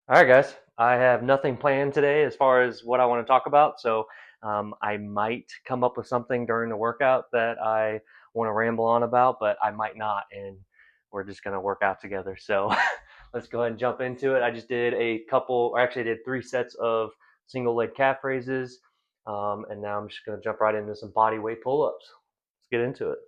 All right, guys. I have nothing planned today as far as what I want to talk about. So I might come up with something during the workout that I want to ramble on about, but I might not. And we're just going to work out together. So let's go ahead and jump into it. I just did a couple, or actually, I did 3 sets of single leg calf raises. And now I'm just going to jump right into some body weight pull ups. Let's get into it.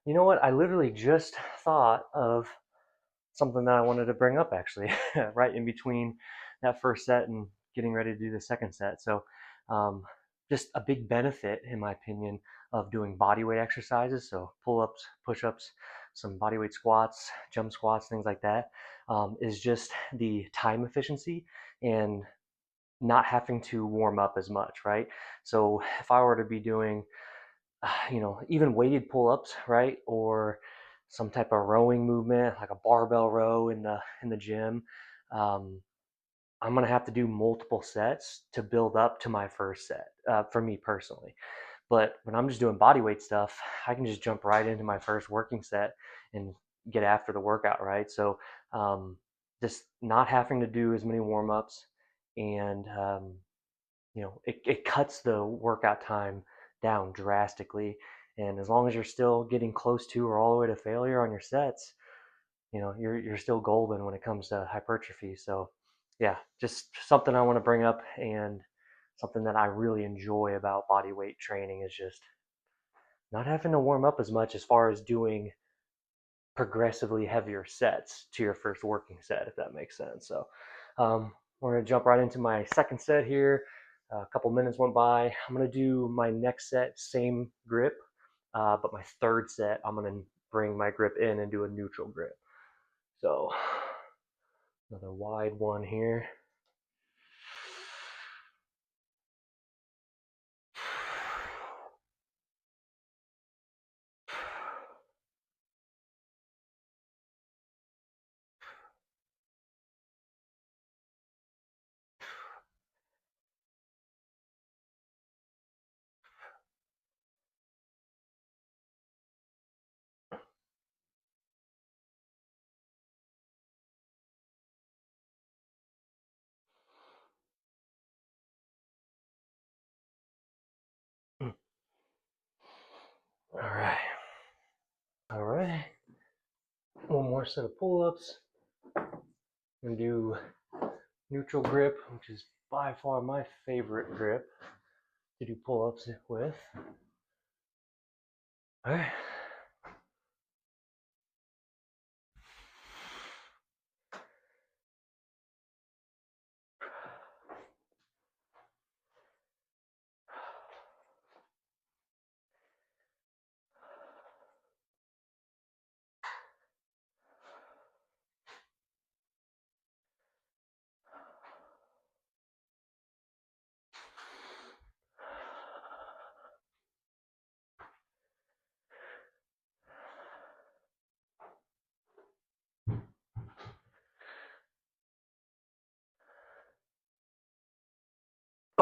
You know what? I literally just thought of something that I wanted to bring up actually, right in between that first set and getting ready to do the second set. So, um, just a big benefit, in my opinion, of doing body weight exercises. So, pull ups, push ups, some body weight squats, jump squats, things like that, is just the time efficiency and not having to warm up as much, right? So, if I were to be doing even weighted pull-ups, right? Or some type of rowing movement, like a barbell row in the gym. Um, I'm gonna have to do multiple sets to build up to my first set for me personally. But when I'm just doing body weight stuff, I can just jump right into my first working set and get after the workout, right? So um, just not having to do as many warm ups and it cuts the workout time down drastically. And as long as you're still getting close to or all the way to failure on your sets, you're still golden when it comes to hypertrophy. So yeah, just something I want to bring up, and something that I really enjoy about body weight training is just not having to warm up as much as far as doing progressively heavier sets to your first working set, if that makes sense. So we're going to jump right into my second set here. A couple minutes went by. I'm going to do my next set, same grip, but my third set, I'm going to bring my grip in and do a neutral grip. So another wide one here. All right. All right. One more set of pull ups. I'm going to do neutral grip, which is by far my favorite grip to do pull ups with. All right.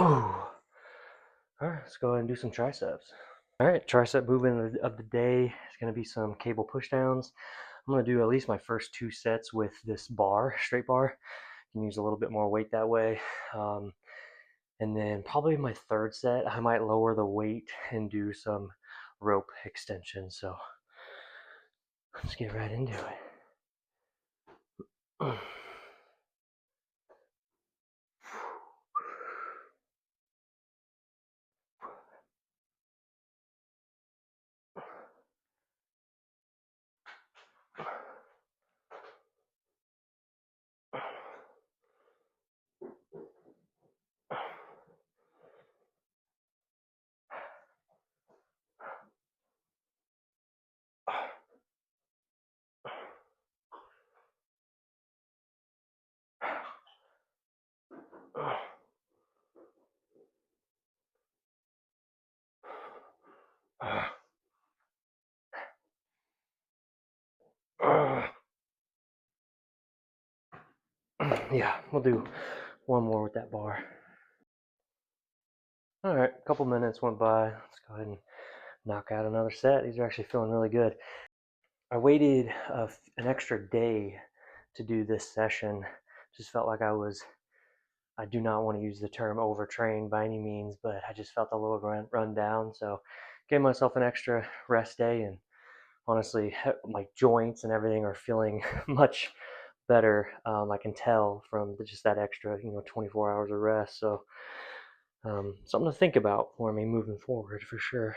Oh, all right, let's go ahead and do some triceps. All right, tricep movement of the day is going to be some cable push downs. I'm going to do at least my first 2 sets with this bar, straight bar. You can use a little bit more weight that way. Um, and then probably my third set, I might lower the weight and do some rope extension. So let's get right into it. Yeah, we'll do one more with that bar. All right, a couple minutes went by. Let's go ahead and knock out another set. These are actually feeling really good. I waited an extra day to do this session. Just felt like I do not want to use the term overtrained by any means, but I just felt a little run down. So gave myself an extra rest day, and honestly, my joints and everything are feeling much better. I can tell from just that extra, 24 hours of rest. So something to think about for me moving forward for sure.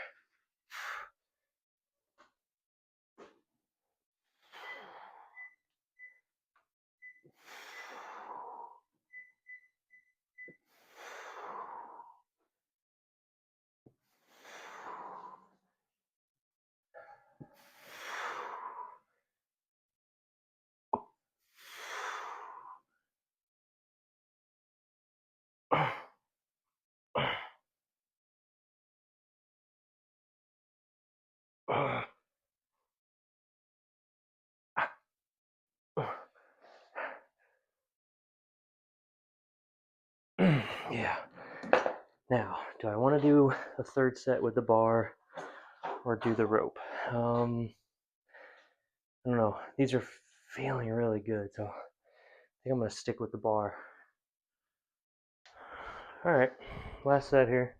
Yeah. Now, do I want to do a third set with the bar or do the rope? I don't know. These are feeling really good, so I think I'm going to stick with the bar. All right, last set here.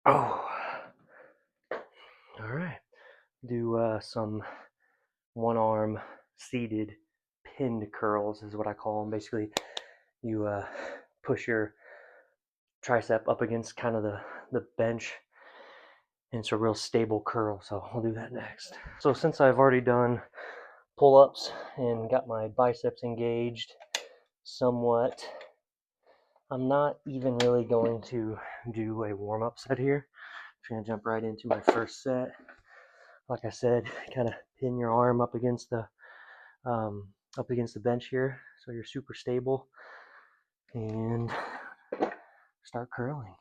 Oh, all right. Do some one arm seated pinned curls is what I call them. Basically, you push your tricep up against kind of the bench, and it's a real stable curl. So I'll do that next. So since I've already done pull-ups and got my biceps engaged somewhat, I'm not even really going to do a warm-up set here. I'm going to jump right into my first set. Like I said, kind of pin your arm um, up against the bench here, so you're super stable, and start curling.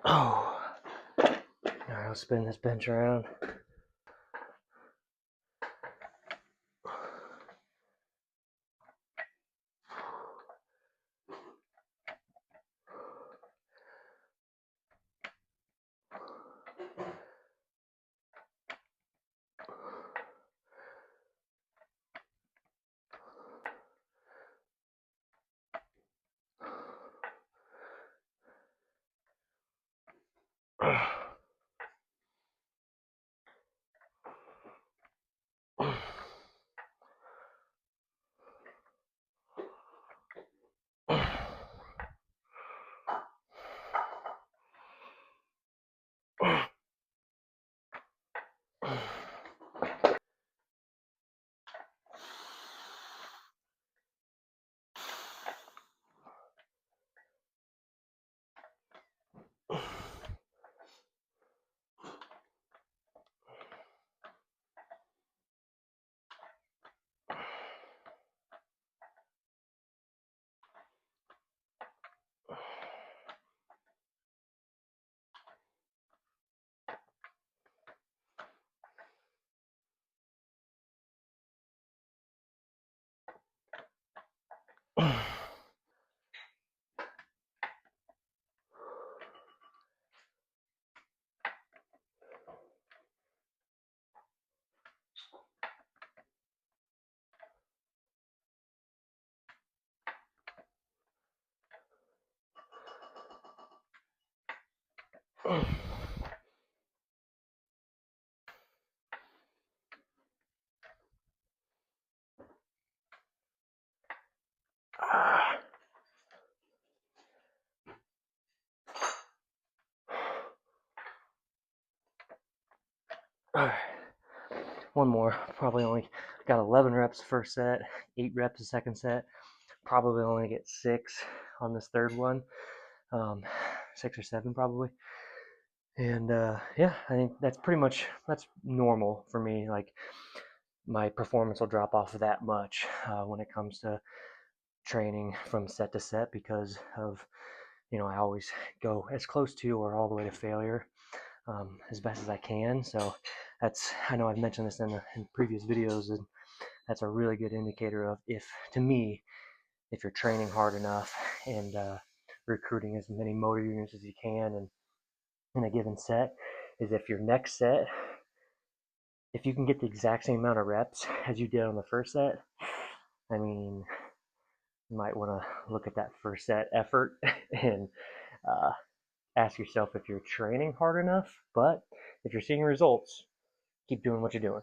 Oh, all right, I'll spin this bench around. One more. Probably only got 11 reps first set, 8 reps the second set. Probably only get 6 on this third one, 6 or 7 probably. And yeah, I think that's normal for me. Like my performance will drop off that much when it comes to training from set to set because of I always go as close to or all the way to failure as best as I can. So I know I've mentioned this in previous videos, and that's a really good indicator of if you're training hard enough and recruiting as many motor units as you can and in a given set, is if your next set, if you can get the exact same amount of reps as you did on the first set, I mean, you might want to look at that first set effort and uh, ask yourself if you're training hard enough. But if you're seeing results, keep doing what you're doing.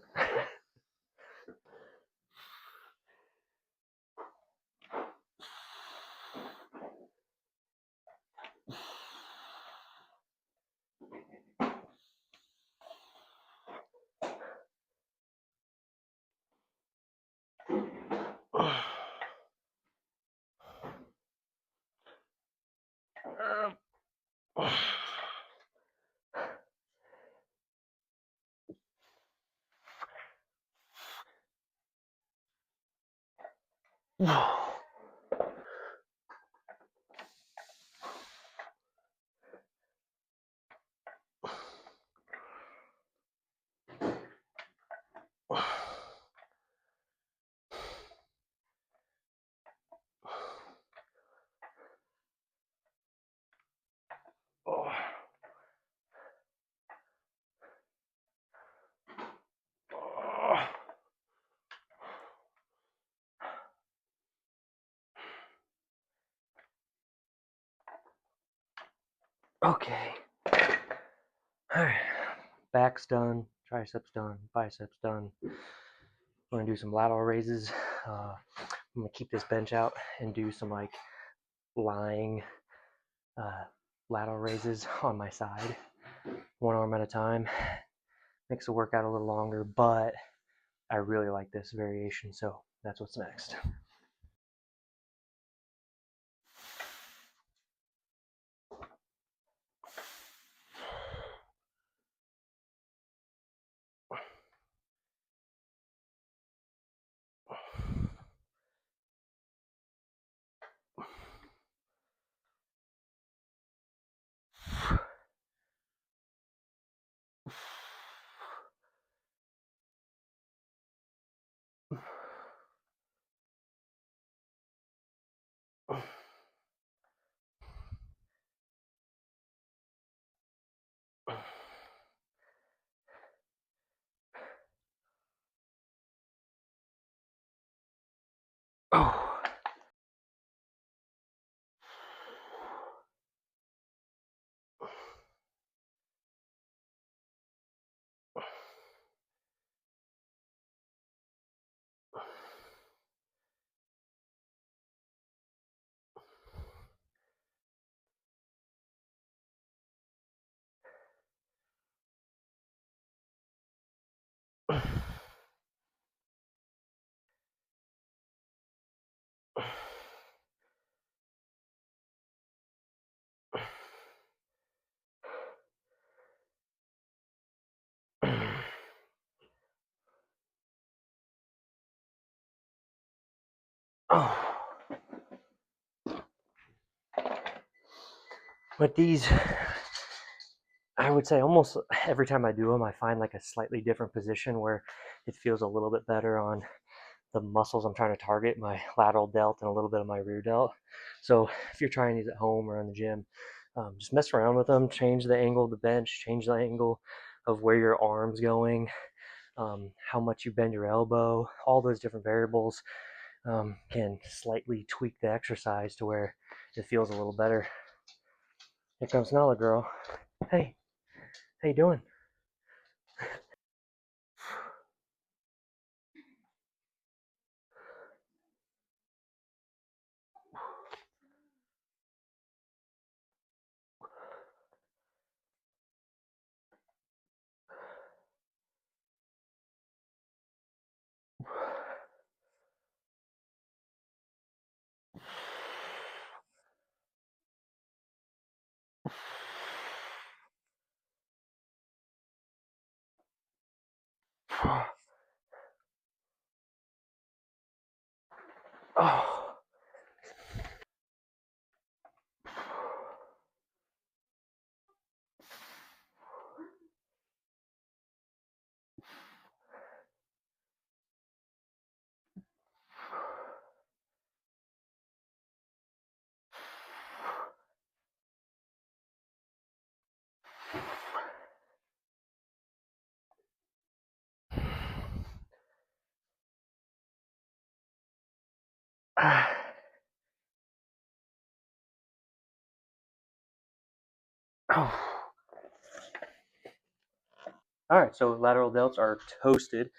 Okay. All right. Back's done, triceps done, biceps done. We're gonna do some lateral raises. I'm gonna keep this bench out and do some like lying uh, lateral raises on my side, one arm at a time. Makes the workout a little longer, but I really like this variation, so that's what's next. Oh. Oh. But these, I would say almost every time I do them, I find like a slightly different position where it feels a little bit better on the muscles I'm trying to target, my lateral delt and a little bit of my rear delt. So if you're trying these at home or in the gym, just mess around with them, change the angle of the bench, change the angle of where your arm's going, how much you bend your elbow, all those different variables can slightly tweak the exercise to where it feels a little better. Here comes Nala girl. Hey, how you doing? Oh. Oh. All right, so lateral delts are toasted.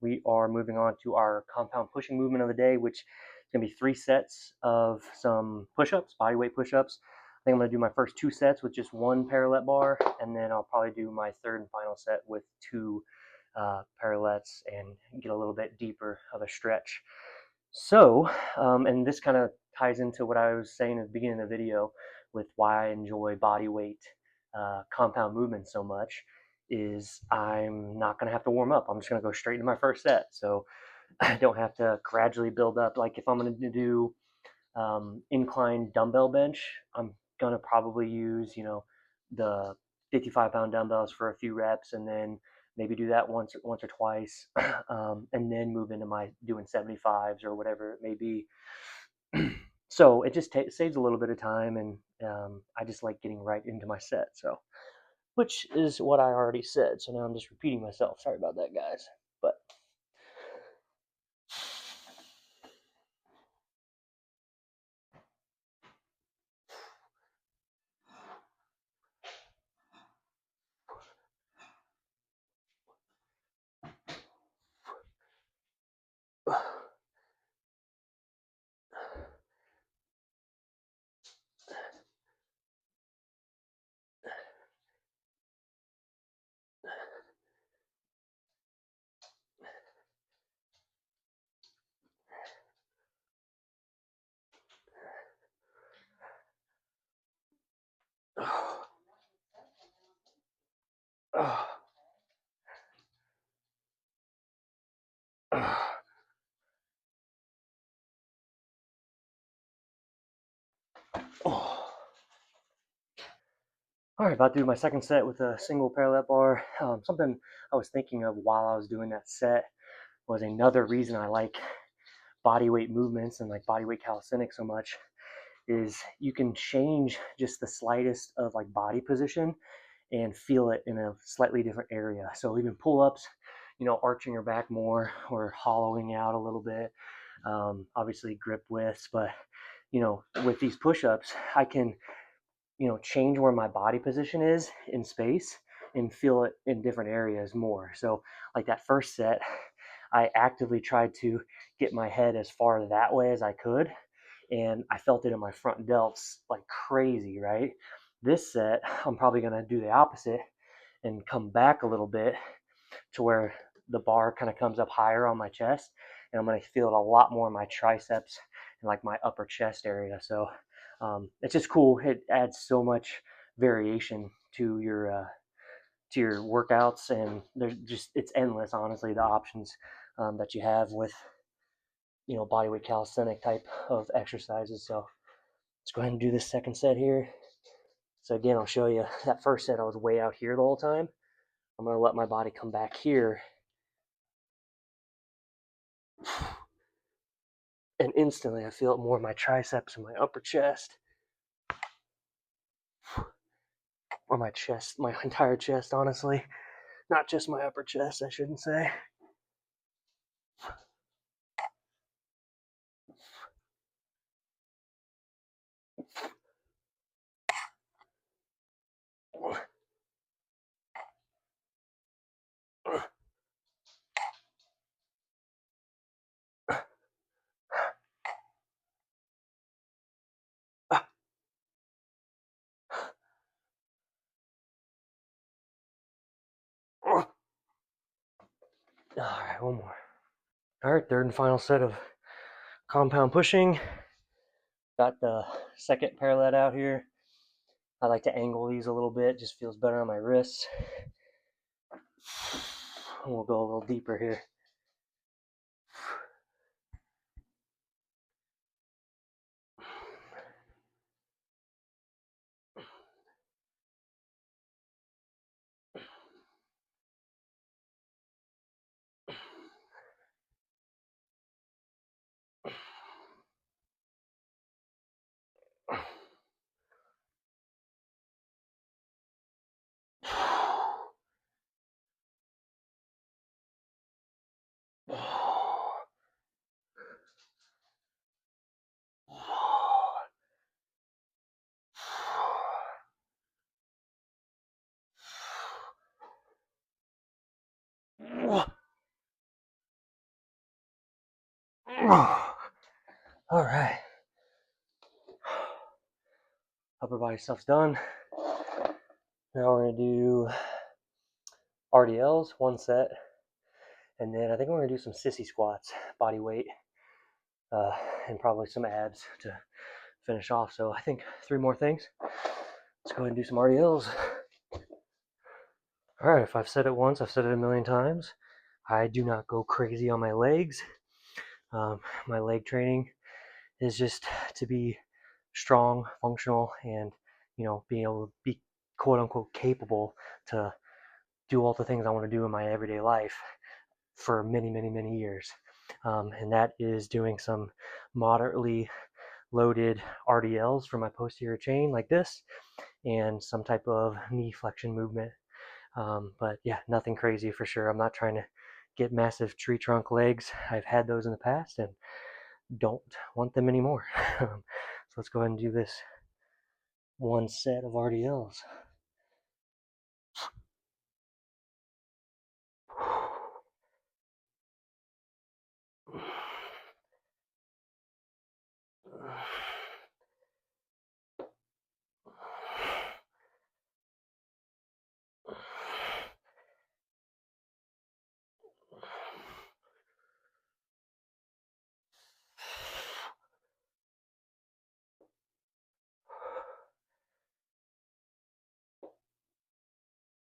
We are moving on to our compound pushing movement of the day, which is gonna be 3 sets of some push-ups, bodyweight push-ups. I think I'm gonna do my first 2 sets with just one parallel bar, and then I'll probably do my third and final set with 2 parallettes and get a little bit deeper of a stretch. So, and this kind of ties into what I was saying at the beginning of the video with why I enjoy body weight compound movement so much is I'm not going to have to warm up. I'm just going to go straight into my first set. So I don't have to gradually build up. Like if I'm going to do incline dumbbell bench, I'm going to probably use, the 55-pound dumbbells for a few reps and then maybe do that once or twice and then move into my doing 75s or whatever it may be. So it just saves a little bit of time, and I just like getting right into my set. So, which is what I already said. So now I'm just repeating myself. Sorry about that, guys. But all right, about to do my second set with a single parallel bar. Something I was thinking of while I was doing that set was another reason I like body weight movements and like body weight calisthenics so much is you can change just the slightest of like body position and feel it in a slightly different area. So even pull-ups, arching your back more or hollowing out a little bit. Obviously grip widths, but with these push-ups, I can change where my body position is in space and feel it in different areas more. So like that first set, I actively tried to get my head as far that way as I could, and I felt it in my front delts like crazy, right? This set, I'm probably gonna do the opposite and come back a little bit to where the bar kind of comes up higher on my chest, and I'm gonna feel it a lot more in my triceps and like my upper chest area. So it's just cool. It adds so much variation to your workouts, and there's just it's endless. Honestly, the options that you have with bodyweight calisthenic type of exercises. So let's go ahead and do this second set here. So again, I'll show you that first set. I was way out here the whole time. I'm gonna let my body come back here and instantly I feel it more in my triceps and my upper chest, or my chest, my entire chest, honestly. Not just my upper chest, I shouldn't say. All right, one more. All right, third and final set of compound pushing. Got the second parallel out here. I like to angle these a little bit, just feels better on my wrists. And we'll go a little deeper here. All right. Upper body stuff's done. Now we're going to do RDLs, one set. And then I think we're going to do some sissy squats, body weight, and probably some abs to finish off. So I think 3 more things. Let's go ahead and do some RDLs. All right, if I've said it once, I've said it a million times. I do not go crazy on my legs. My leg training is just to be strong, functional, and being able to be quote unquote capable to do all the things I want to do in my everyday life for many, many, many years. And that is doing some moderately loaded RDLs for my posterior chain like this, and some type of knee flexion movement. But yeah, nothing crazy for sure. I'm not trying to get massive tree trunk legs. I've had those in the past and don't want them anymore. So let's go ahead and do this one set of RDLs.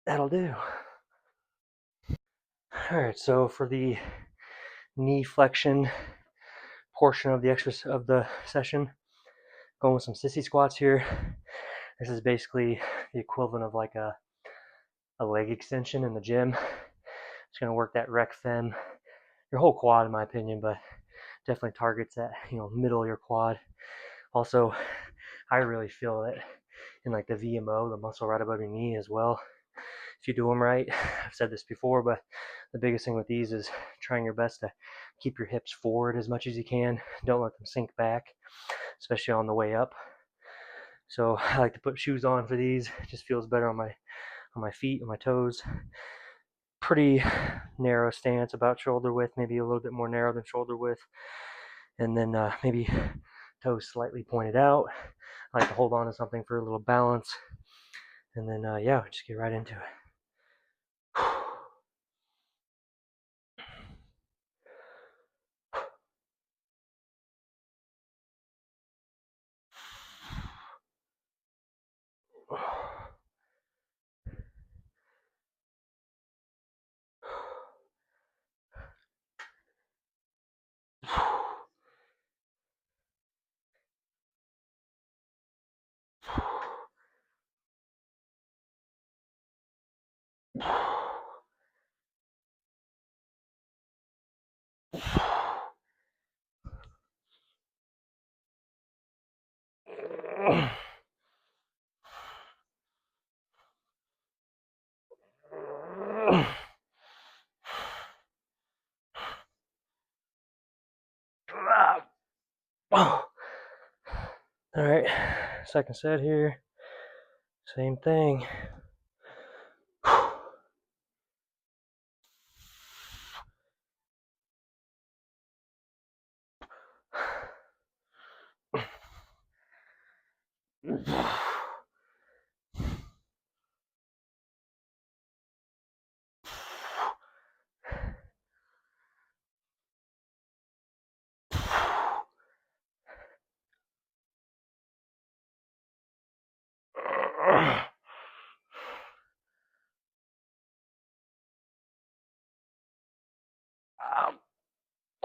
That'll do. All right, so for the knee flexion portion of the session, going with some sissy squats here. This is basically the equivalent of like a leg extension in the gym. It's going to work that rec fem, your whole quad in my opinion, but definitely targets that middle of your quad. Also, I really feel it in like the VMO, the muscle right above your knee as well. If you do them right, I've said this before, but the biggest thing with these is trying your best to keep your hips forward as much as you can. Don't let them sink back, especially on the way up. So I like to put shoes on for these. It just feels better on my feet, on my toes. Pretty narrow stance, about shoulder width, maybe a little bit more narrow than shoulder width. And then maybe toes slightly pointed out. I like to hold on to something for a little balance. And then, yeah, just get right into it. All right, second set here. Same thing.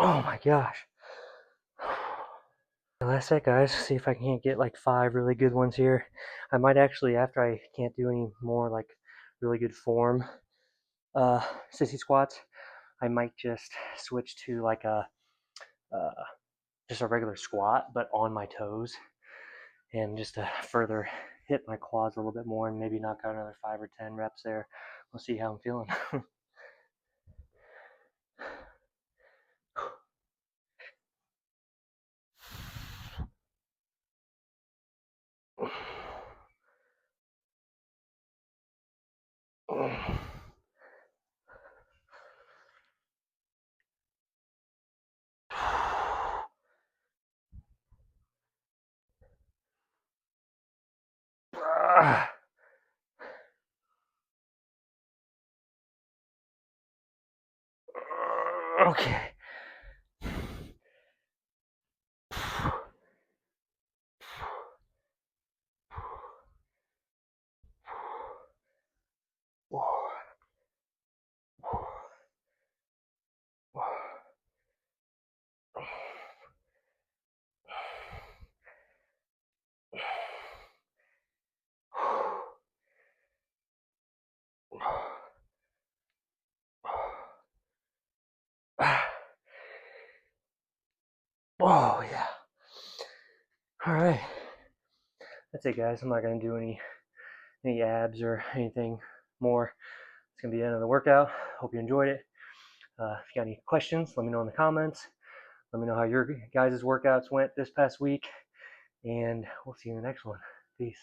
Oh my gosh. Last set, guys. See if I can't get like 5 really good ones here. I might actually, after I can't do any more like really good form sissy squats, I might just switch to like a uh, just a regular squat, but on my toes, and just to further hit my quads a little bit more, and maybe knock out another 5 or 10 reps there. We'll see how I'm feeling. Okay. Oh yeah. All right. That's it, guys. I'm not gonna do any abs or anything more. It's gonna be the end of the workout. Hope you enjoyed it. If you got any questions, let me know in the comments. Let me know how your guys' workouts went this past week, and we'll see you in the next one. Peace.